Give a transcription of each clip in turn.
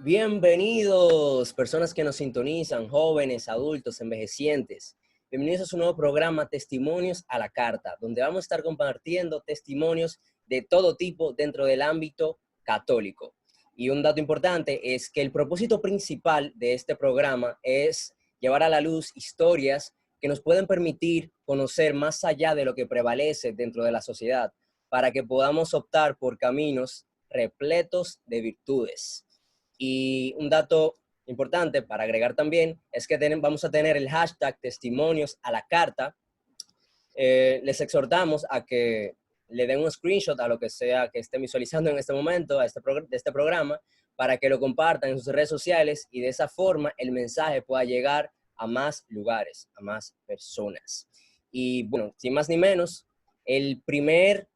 Bienvenidos, personas que nos sintonizan, jóvenes, adultos, envejecientes. Bienvenidos a su nuevo programa Testimonios a la Carta, donde vamos a estar compartiendo testimonios de todo tipo dentro del ámbito católico. Y un dato importante es que el propósito principal de este programa es llevar a la luz historias que nos pueden permitir conocer más allá de lo que prevalece dentro de la sociedad, para que podamos optar por caminos repletos de virtudes. Y un dato importante para agregar también es que vamos a tener el hashtag testimonios a la carta. Les exhortamos a que le den un screenshot a lo que sea que estén visualizando en este momento, de este programa, para que lo compartan en sus redes sociales y de esa forma el mensaje pueda llegar a más lugares, a más personas. Y bueno, sin más ni menos, el primer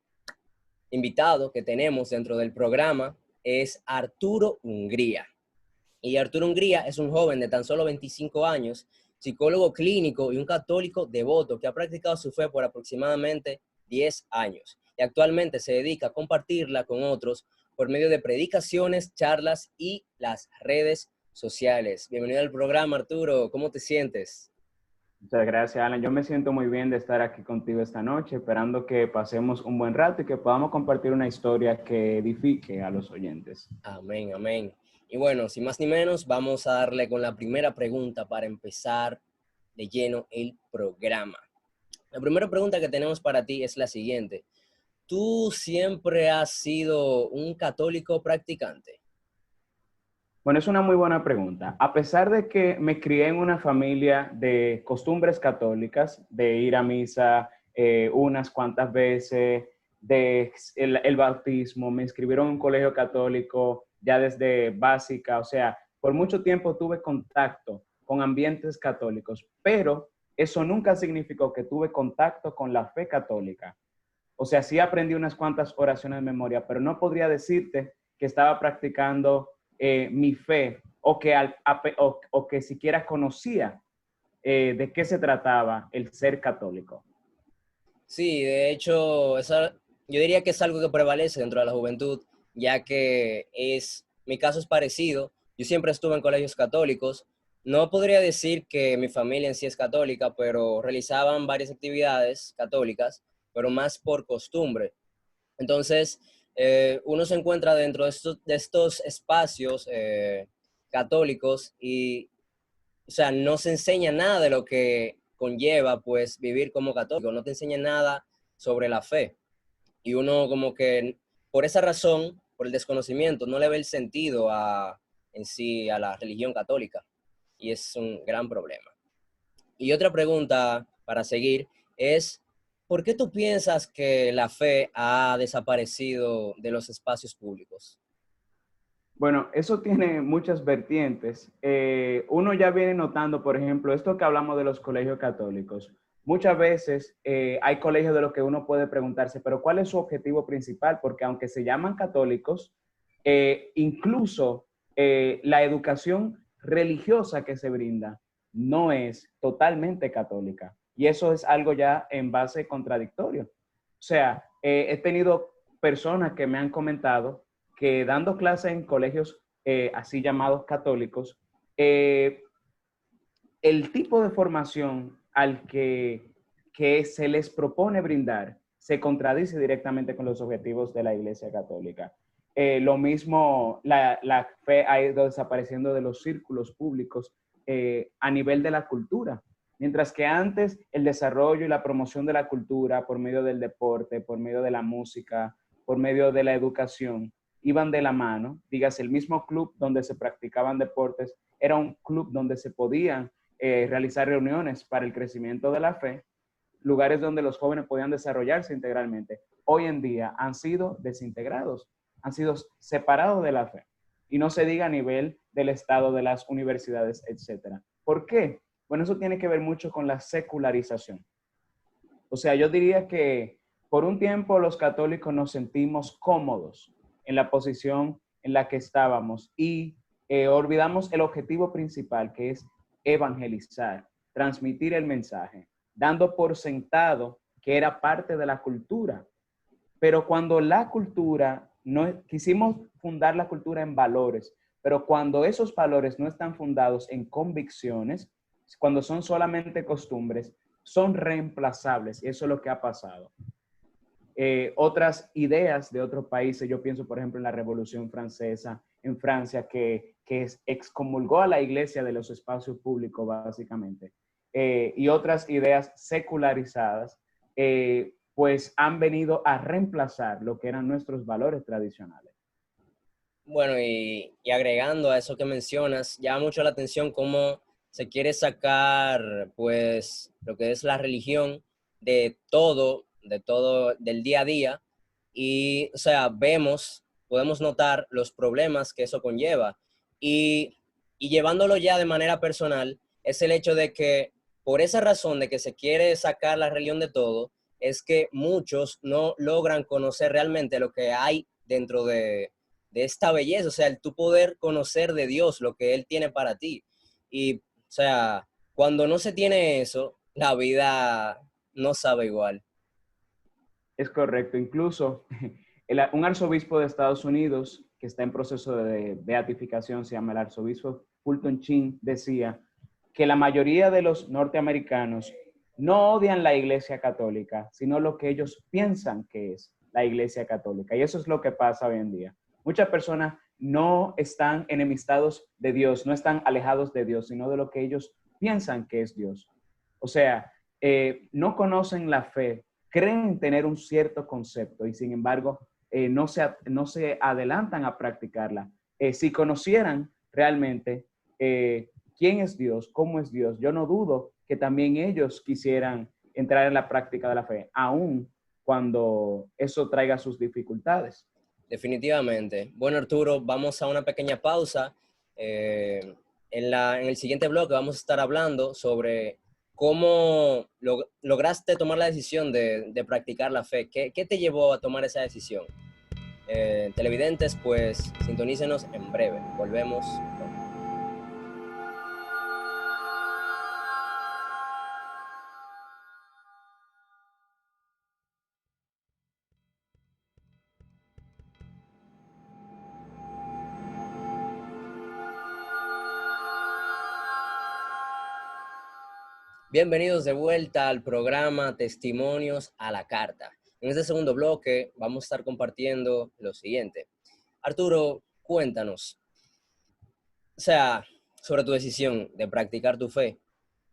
invitado que tenemos dentro del programa es Arturo Hungría. Y Arturo Hungría es un joven de tan solo 25 años, psicólogo clínico y un católico devoto que ha practicado su fe por aproximadamente 10 años. Y actualmente se dedica a compartirla con otros por medio de predicaciones, charlas y las redes sociales. Bienvenido al programa, Arturo. ¿Cómo te sientes? Muchas gracias, Alan. Yo me siento muy bien de estar aquí contigo esta noche, esperando que pasemos un buen rato y que podamos compartir una historia que edifique a los oyentes. Amén, amén. Y bueno, sin más ni menos, vamos a darle con la primera pregunta para empezar de lleno el programa. La primera pregunta que tenemos para ti es la siguiente. ¿Tú siempre has sido un católico practicante? Bueno, es una muy buena pregunta. A pesar de que me crié en una familia de costumbres católicas, de ir a misa unas cuantas veces, el bautismo, me inscribieron en un colegio católico ya desde básica, o sea, por mucho tiempo tuve contacto con ambientes católicos, pero eso nunca significó que tuve contacto con la fe católica. O sea, sí aprendí unas cuantas oraciones de memoria, pero no podría decirte que estaba practicando mi fe o que siquiera conocía de qué se trataba el ser católico. Sí, de hecho, yo diría que es algo que prevalece dentro de la juventud, ya que mi caso es parecido. Yo siempre estuve en colegios católicos. No podría decir que mi familia en sí es católica, pero realizaban varias actividades católicas, pero más por costumbre. Entonces, uno se encuentra dentro de estos espacios católicos y, o sea, no se enseña nada de lo que conlleva, pues, vivir como católico. No te enseña nada sobre la fe. Y uno como que, por esa razón, por el desconocimiento, no le ve el sentido en sí a la religión católica. Y es un gran problema. Y otra pregunta para seguir es, ¿por qué tú piensas que la fe ha desaparecido de los espacios públicos? Bueno, eso tiene muchas vertientes. Uno ya viene notando, por ejemplo, esto que hablamos de los colegios católicos. Muchas veces hay colegios de los que uno puede preguntarse, pero ¿cuál es su objetivo principal? Porque aunque se llaman católicos, incluso la educación religiosa que se brinda no es totalmente católica. Y eso es algo ya en base contradictorio. O sea, he tenido personas que me han comentado que dando clases en colegios así llamados católicos, el tipo de formación que se les propone brindar se contradice directamente con los objetivos de la Iglesia Católica. Lo mismo, la fe ha ido desapareciendo de los círculos públicos a nivel de la cultura. Mientras que antes el desarrollo y la promoción de la cultura por medio del deporte, por medio de la música, por medio de la educación, iban de la mano. Dígase, el mismo club donde se practicaban deportes era un club donde se podían realizar reuniones para el crecimiento de la fe, lugares donde los jóvenes podían desarrollarse integralmente. Hoy en día han sido desintegrados, han sido separados de la fe. Y no se diga a nivel del Estado, de las universidades, etc. ¿Por qué? Bueno, eso tiene que ver mucho con la secularización. O sea, yo diría que por un tiempo los católicos nos sentimos cómodos en la posición en la que estábamos y olvidamos el objetivo principal, que es evangelizar, transmitir el mensaje, dando por sentado que era parte de la cultura. Pero cuando la cultura, no quisimos fundar la cultura en valores, Pero cuando esos valores no están fundados en convicciones, cuando son solamente costumbres, son reemplazables. Y eso es lo que ha pasado. Otras ideas de otros países, yo pienso, por ejemplo, en la Revolución Francesa, en Francia, que excomulgó a la iglesia de los espacios públicos, básicamente, y otras ideas secularizadas, pues han venido a reemplazar lo que eran nuestros valores tradicionales. Bueno, y agregando a eso que mencionas, llama mucho la atención cómo se quiere sacar, pues, lo que es la religión de todo, del día a día. Y, o sea, podemos notar los problemas que eso conlleva. Y llevándolo ya de manera personal, es el hecho de que, por esa razón de que se quiere sacar la religión de todo, es que muchos no logran conocer realmente lo que hay dentro de esta belleza, o sea, el tú poder conocer de Dios lo que Él tiene para ti. Y, o sea, cuando no se tiene eso, la vida no sabe igual. Es correcto. Incluso un arzobispo de Estados Unidos que está en proceso de beatificación, se llama el arzobispo Fulton Sheen, decía que la mayoría de los norteamericanos no odian la Iglesia Católica, sino lo que ellos piensan que es la Iglesia Católica. Y eso es lo que pasa hoy en día. Muchas personas no están enemistados de Dios, no están alejados de Dios, sino de lo que ellos piensan que es Dios. O sea, no conocen la fe, creen tener un cierto concepto y sin embargo no se adelantan a practicarla. Si conocieran realmente quién es Dios, cómo es Dios, yo no dudo que también ellos quisieran entrar en la práctica de la fe, aun cuando eso traiga sus dificultades. Definitivamente. Bueno, Arturo, vamos a una pequeña pausa. En el siguiente bloque vamos a estar hablando sobre cómo lograste tomar la decisión de practicar la fe. ¿Qué te llevó a tomar esa decisión? Televidentes, pues sintonícenos en breve. Volvemos. Bienvenidos de vuelta al programa Testimonios a la Carta. En este segundo bloque vamos a estar compartiendo lo siguiente. Arturo, cuéntanos, o sea, sobre tu decisión de practicar tu fe.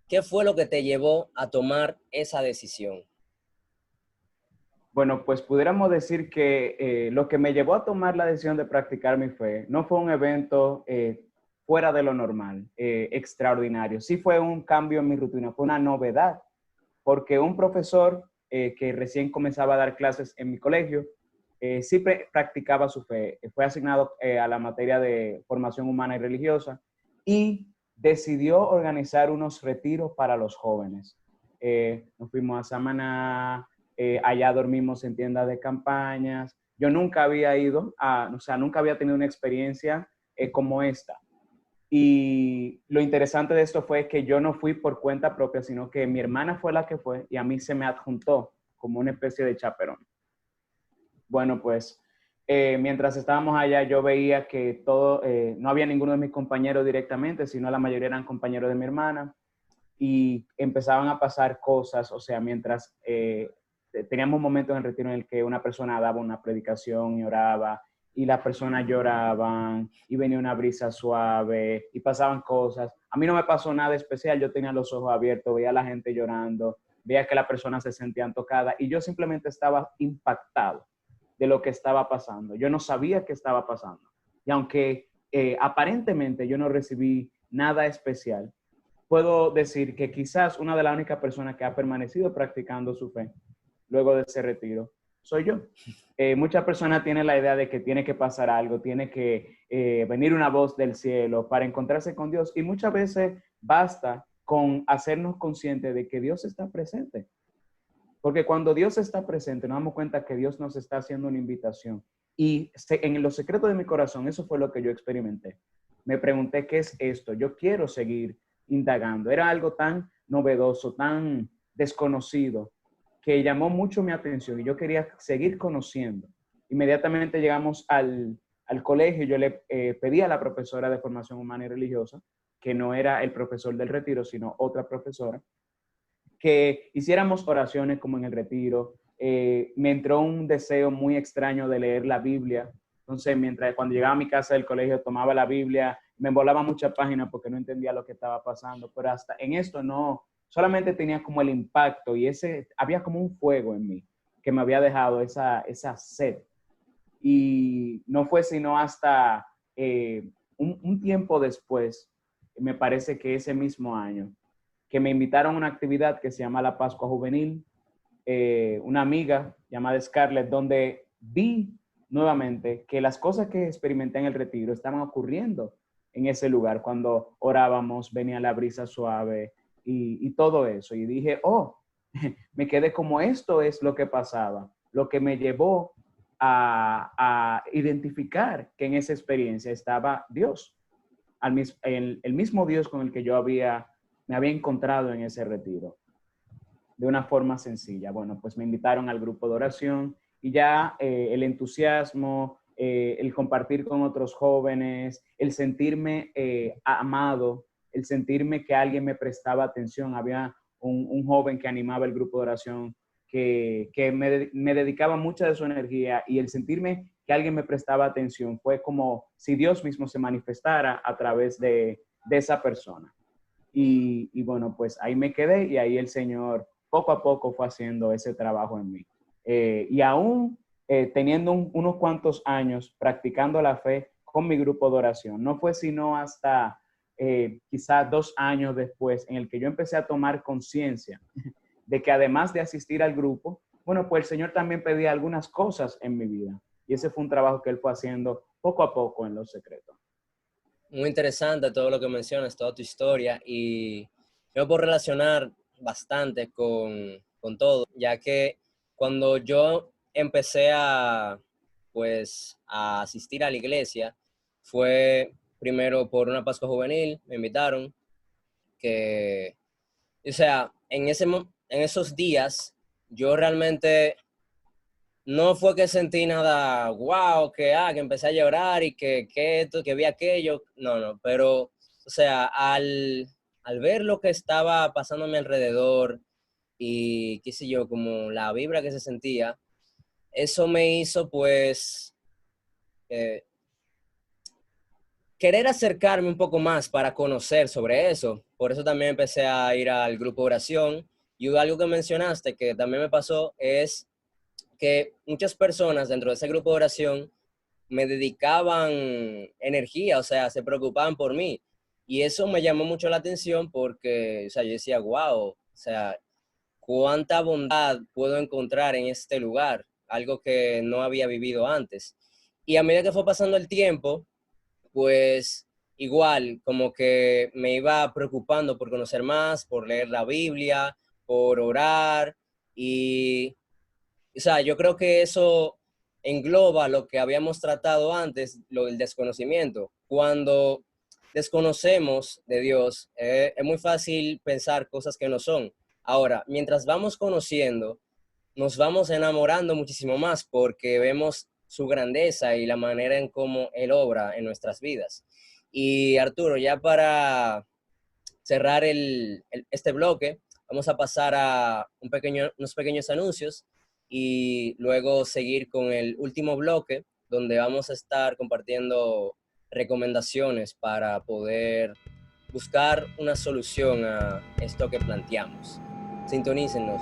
¿Qué fue lo que te llevó a tomar esa decisión? Bueno, pues pudiéramos decir que lo que me llevó a tomar la decisión de practicar mi fe no fue un evento fuera de lo normal, extraordinario. Sí fue un cambio en mi rutina, fue una novedad, porque un profesor que recién comenzaba a dar clases en mi colegio, sí practicaba su fe. Fue asignado a la materia de formación humana y religiosa y decidió organizar unos retiros para los jóvenes. Nos fuimos a Samaná, allá dormimos en tiendas de campañas. Yo nunca había ido, o sea, nunca había tenido una experiencia como esta. Y lo interesante de esto fue que yo no fui por cuenta propia, sino que mi hermana fue la que fue y a mí se me adjuntó como una especie de chaperón. Bueno, pues mientras estábamos allá yo veía que no había ninguno de mis compañeros directamente, sino la mayoría eran compañeros de mi hermana y empezaban a pasar cosas, o sea, mientras teníamos un momento en el retiro en el que una persona daba una predicación y oraba, y las personas lloraban, y venía una brisa suave, y pasaban cosas. A mí no me pasó nada especial, yo tenía los ojos abiertos, veía a la gente llorando, veía que las personas se sentían tocadas, y yo simplemente estaba impactado de lo que estaba pasando. Yo no sabía qué estaba pasando. Y aunque aparentemente yo no recibí nada especial, puedo decir que quizás una de las únicas personas que ha permanecido practicando su fe luego de ese retiro soy yo. Muchas personas tienen la idea de que tiene que pasar algo, tiene que venir una voz del cielo para encontrarse con Dios y muchas veces basta con hacernos conscientes de que Dios está presente. Porque cuando Dios está presente nos damos cuenta que Dios nos está haciendo una invitación. Y en los secretos de mi corazón eso fue lo que yo experimenté. Me pregunté, ¿qué es esto? Yo quiero seguir indagando. Era algo tan novedoso, tan desconocido, que llamó mucho mi atención y yo quería seguir conociendo. Inmediatamente llegamos al al colegio, yo le pedí a la profesora de formación humana y religiosa, que no era el profesor del retiro, sino otra profesora, que hiciéramos oraciones como en el retiro. Me entró un deseo muy extraño de leer la Biblia. Entonces, cuando llegaba a mi casa del colegio, tomaba la Biblia, me volaba muchas páginas porque no entendía lo que estaba pasando, pero hasta en esto no, solamente tenía como el impacto y había como un fuego en mí que me había dejado esa sed. Y no fue sino hasta un tiempo después, me parece que ese mismo año, que me invitaron a una actividad que se llama la Pascua Juvenil, una amiga llamada Scarlett, donde vi nuevamente que las cosas que experimenté en el retiro estaban ocurriendo en ese lugar. Cuando orábamos, venía la brisa suave y todo eso. Y dije, oh, me quedé como esto es lo que pasaba, lo que me llevó a identificar que en esa experiencia estaba Dios, el mismo Dios con el que yo me había encontrado en ese retiro, de una forma sencilla. Bueno, pues me invitaron al grupo de oración y ya el entusiasmo, el compartir con otros jóvenes, el sentirme amado, el sentirme que alguien me prestaba atención. Había un joven que animaba el grupo de oración, que me dedicaba mucha de su energía, y el sentirme que alguien me prestaba atención fue como si Dios mismo se manifestara a través de esa persona. Y bueno, pues ahí me quedé y ahí el Señor poco a poco fue haciendo ese trabajo en mí. Y aún teniendo unos cuantos años practicando la fe con mi grupo de oración, no fue sino hasta quizás 2 años después en el que yo empecé a tomar conciencia de que además de asistir al grupo, bueno, pues el Señor también pedía algunas cosas en mi vida. Y ese fue un trabajo que Él fue haciendo poco a poco en lo secreto. Muy interesante todo lo que mencionas, toda tu historia, y yo puedo relacionar bastante con todo, ya que cuando yo empecé pues, a asistir a la iglesia, fue primero por una Pascua Juvenil, me invitaron, o sea, en esos días, yo realmente no fue que sentí nada, wow, que empecé a llorar y que esto, que vi aquello, no, pero, o sea, al ver lo que estaba pasando a mi alrededor y qué sé yo, como la vibra que se sentía, eso me hizo pues eh, querer acercarme un poco más para conocer sobre eso. Por eso también empecé a ir al grupo de oración. Y algo que mencionaste que también me pasó es que muchas personas dentro de ese grupo de oración me dedicaban energía, o sea, se preocupaban por mí. Y eso me llamó mucho la atención porque, o sea, yo decía, wow, o sea, cuánta bondad puedo encontrar en este lugar, algo que no había vivido antes. Y a medida que fue pasando el tiempo, pues igual, como que me iba preocupando por conocer más, por leer la Biblia, por orar y, o sea, yo creo que eso engloba lo que habíamos tratado antes, lo del desconocimiento. Cuando desconocemos de Dios, es muy fácil pensar cosas que no son. Ahora, mientras vamos conociendo, nos vamos enamorando muchísimo más porque vemos su grandeza y la manera en cómo Él obra en nuestras vidas. Y Arturo, ya para cerrar este bloque, vamos a pasar a unos pequeños anuncios y luego seguir con el último bloque, donde vamos a estar compartiendo recomendaciones para poder buscar una solución a esto que planteamos. Sintonícenos.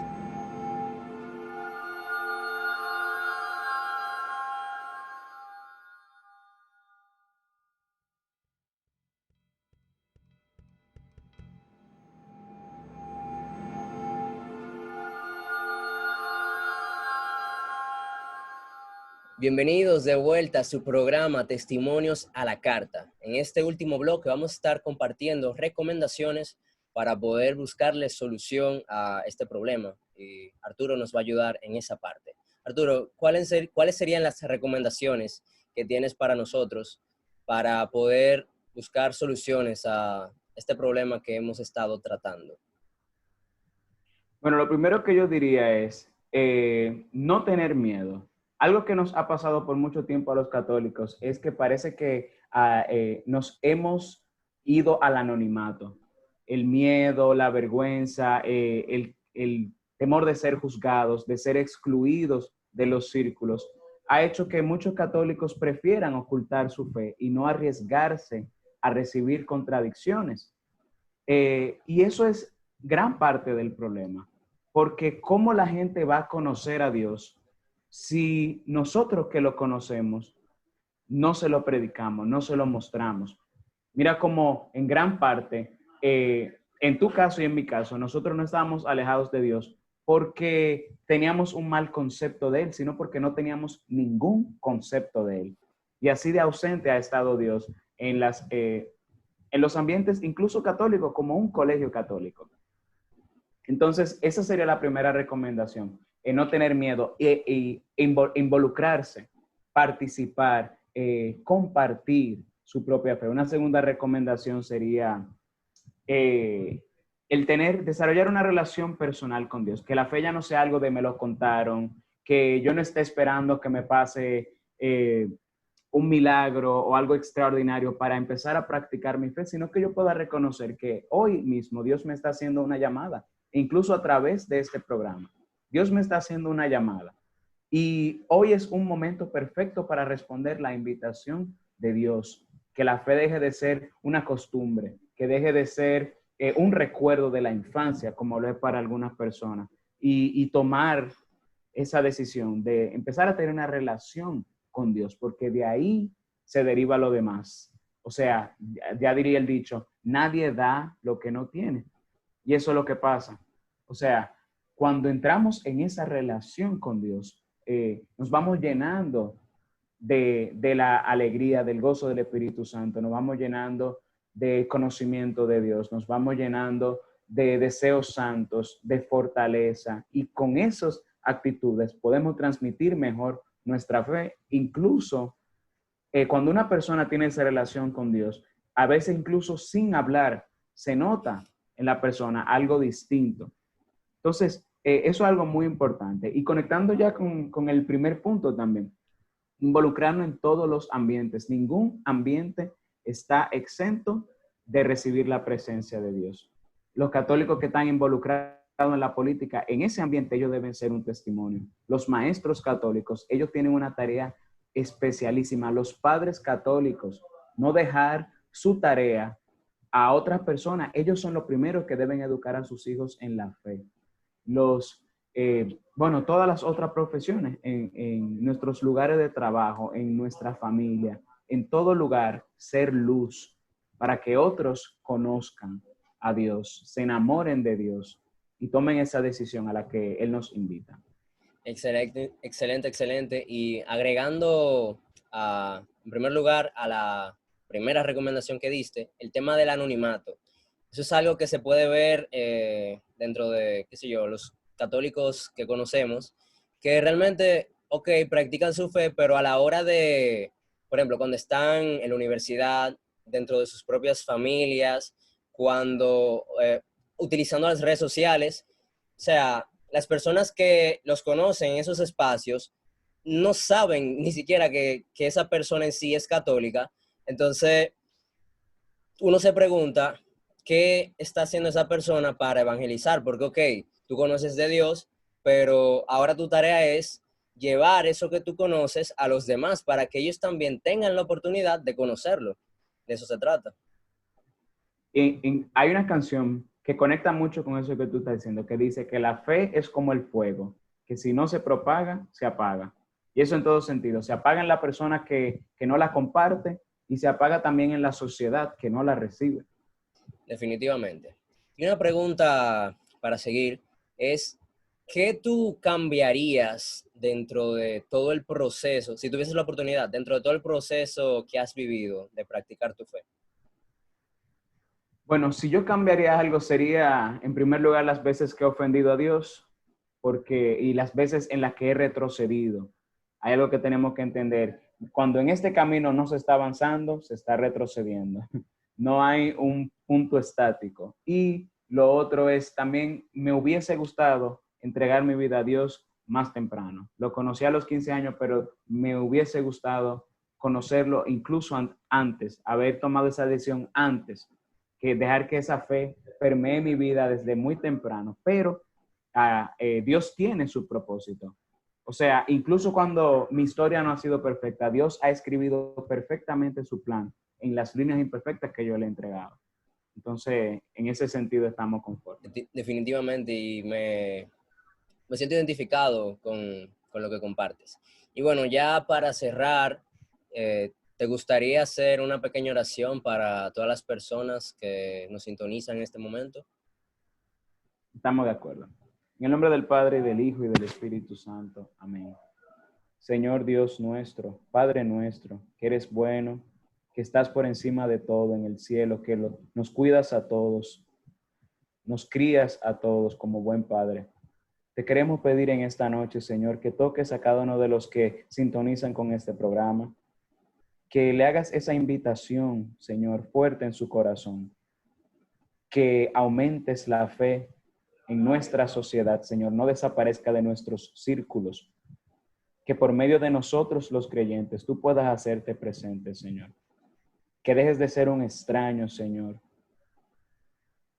Bienvenidos de vuelta a su programa Testimonios a la Carta. En este último bloque vamos a estar compartiendo recomendaciones para poder buscarle solución a este problema. Y Arturo nos va a ayudar en esa parte. Arturo, ¿cuáles serían las recomendaciones que tienes para nosotros para poder buscar soluciones a este problema que hemos estado tratando? Bueno, lo primero que yo diría es no tener miedo. Algo que nos ha pasado por mucho tiempo a los católicos es que parece que nos hemos ido al anonimato. El miedo, la vergüenza, el temor de ser juzgados, de ser excluidos de los círculos, ha hecho que muchos católicos prefieran ocultar su fe y no arriesgarse a recibir contradicciones. Y eso es gran parte del problema, porque ¿cómo la gente va a conocer a Dios si nosotros que lo conocemos no se lo predicamos, no se lo mostramos? Mira cómo en gran parte, en tu caso y en mi caso, nosotros no estábamos alejados de Dios porque teníamos un mal concepto de Él, sino porque no teníamos ningún concepto de Él. Y así de ausente ha estado Dios en los ambientes incluso católicos, como un colegio católico. Entonces, esa sería la primera recomendación, no tener miedo y involucrarse, participar, compartir su propia fe. Una segunda recomendación sería desarrollar una relación personal con Dios, que la fe ya no sea algo de me lo contaron, que yo no esté esperando que me pase un milagro o algo extraordinario para empezar a practicar mi fe, sino que yo pueda reconocer que hoy mismo Dios me está haciendo una llamada, incluso a través de este programa. Dios me está haciendo una llamada y hoy es un momento perfecto para responder la invitación de Dios, que la fe deje de ser una costumbre, que deje de ser un recuerdo de la infancia, como lo es para algunas personas, y tomar esa decisión de empezar a tener una relación con Dios, porque de ahí se deriva lo demás. O sea, ya diría el dicho, nadie da lo que no tiene. Y eso es lo que pasa. O sea, cuando entramos en esa relación con Dios, nos vamos llenando de la alegría, del gozo del Espíritu Santo, nos vamos llenando de conocimiento de Dios, nos vamos llenando de deseos santos, de fortaleza, y con esas actitudes podemos transmitir mejor nuestra fe. Incluso cuando una persona tiene esa relación con Dios, a veces incluso sin hablar, se nota en la persona algo distinto. Entonces, eso es algo muy importante. Y conectando ya con el primer punto también, involucrarnos en todos los ambientes. Ningún ambiente está exento de recibir la presencia de Dios. Los católicos que están involucrados en la política, en ese ambiente ellos deben ser un testimonio. Los maestros católicos, ellos tienen una tarea especialísima. Los padres católicos, no dejar su tarea a otras personas. Ellos son los primeros que deben educar a sus hijos en la fe. Todas las otras profesiones, en nuestros lugares de trabajo, en nuestra familia, en todo lugar, ser luz para que otros conozcan a Dios, se enamoren de Dios y tomen esa decisión a la que Él nos invita. Excelente, excelente, excelente. Y agregando, en primer lugar, a la primera recomendación que diste, el tema del anonimato. Eso es algo que se puede ver dentro de, qué sé yo, los católicos que conocemos, que realmente, ok, practican su fe, pero a la hora de, por ejemplo, cuando están en la universidad, dentro de sus propias familias, cuando utilizando las redes sociales, o sea, las personas que los conocen en esos espacios no saben ni siquiera que esa persona en sí es católica. Entonces, uno se pregunta, ¿qué está haciendo esa persona para evangelizar? Porque, ok, tú conoces de Dios, pero ahora tu tarea es llevar eso que tú conoces a los demás para que ellos también tengan la oportunidad de conocerlo. De eso se trata. Hay una canción que conecta mucho con eso que tú estás diciendo, que dice que la fe es como el fuego, que si no se propaga, se apaga. Y eso en todo sentido. Se apaga en la persona que no la comparte y se apaga también en la sociedad que no la recibe. Definitivamente. Y una pregunta para seguir es, ¿qué tú cambiarías dentro de todo el proceso, si tuvieses la oportunidad, dentro de todo el proceso que has vivido de practicar tu fe? Bueno, si yo cambiaría algo sería, en primer lugar, las veces que he ofendido a Dios y las veces en las que he retrocedido. Hay algo que tenemos que entender. Cuando en este camino no se está avanzando, se está retrocediendo. No hay un punto estático. Y lo otro es también, me hubiese gustado entregar mi vida a Dios más temprano. Lo conocí a los 15 años, pero me hubiese gustado conocerlo incluso antes, haber tomado esa decisión antes, que dejar que esa fe permee mi vida desde muy temprano. Pero Dios tiene su propósito. O sea, incluso cuando mi historia no ha sido perfecta, Dios ha escrito perfectamente su plan en las líneas imperfectas que yo le he entregado. Entonces, en ese sentido estamos conformes. Definitivamente, y me siento identificado con lo que compartes. Y bueno, ya para cerrar, ¿te gustaría hacer una pequeña oración para todas las personas que nos sintonizan en este momento? Estamos de acuerdo. En el nombre del Padre, y del Hijo, y del Espíritu Santo. Amén. Señor Dios nuestro, Padre nuestro, que eres bueno, que estás por encima de todo en el cielo, que nos cuidas a todos, nos crías a todos como buen Padre. Te queremos pedir en esta noche, Señor, que toques a cada uno de los que sintonizan con este programa, que le hagas esa invitación, Señor, fuerte en su corazón, que aumentes la fe en nuestra sociedad, Señor, no desaparezca de nuestros círculos, que por medio de nosotros los creyentes tú puedas hacerte presente, Señor. Que dejes de ser un extraño, Señor,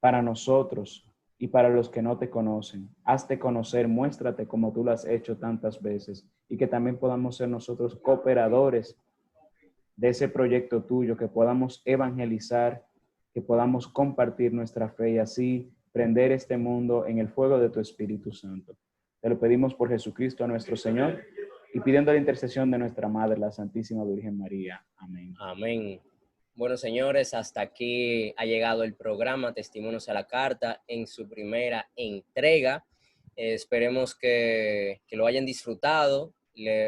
para nosotros y para los que no te conocen. Hazte conocer, muéstrate como tú lo has hecho tantas veces y que también podamos ser nosotros cooperadores de ese proyecto tuyo, que podamos evangelizar, que podamos compartir nuestra fe y así prender este mundo en el fuego de tu Espíritu Santo. Te lo pedimos por Jesucristo nuestro Señor y pidiendo la intercesión de nuestra Madre, la Santísima Virgen María. Amén. Amén. Bueno, señores, hasta aquí ha llegado el programa Testimonios a la Carta en su primera entrega. Esperemos que lo hayan disfrutado.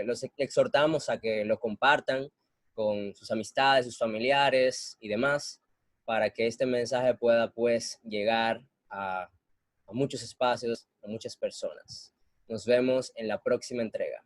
Los exhortamos a que lo compartan con sus amistades, sus familiares y demás, para que este mensaje pueda pues llegar a muchos espacios, a muchas personas. Nos vemos en la próxima entrega.